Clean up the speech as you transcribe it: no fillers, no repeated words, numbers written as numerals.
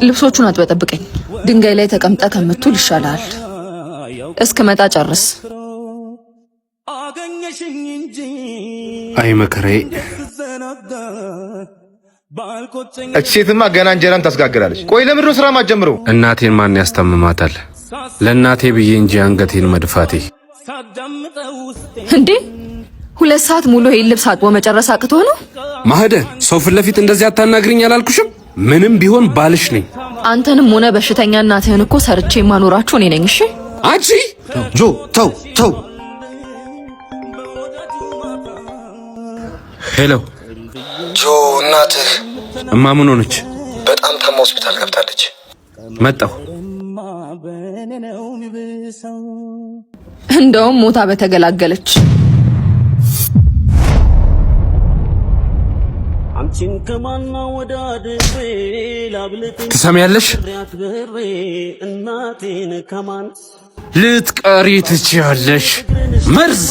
ልብሶቹን አጥበጠብቀኝ ድንጋይ ላይ ተቀምጣ ከምትውል ይሻላል እስከመጣ ጨርስ አይ መከራዬ እቺ ሴትማ ገና እንጀራን ታስጋግራለች ቆይ ለምን ነው ስራ ማጀምረው እናቴን ማን ያስታምማታል ለእናቴ ብዬ እንጂ አንገቴን መድፋቴ እንዴ 2 ሰዓት ሙሉ ይሄን ልብስ አጥቦ መጨረስ አቅቶ ነው ማህደር ሰው ፊት ለፊት እንደዚህ አታናግሪኝ አላልኩሽም ምንም ቢሆን ባልሽ ነኝ አንተንም ሆነ በሽተኛ እናትህን እኮ ሰርቼ ማኖራችሁ እኔ ነኝ እሺ አንቺ ጆ ተው ሄሎ ጆ እናትህ እማ ምን ሆነች በጣም ታማ ሆስፒታል ገብታለች መጣሁ እንደውም ሞታ በተገላገለች ትሰሚያለሽ ልትቀሪ ትችያለሽ መርዝ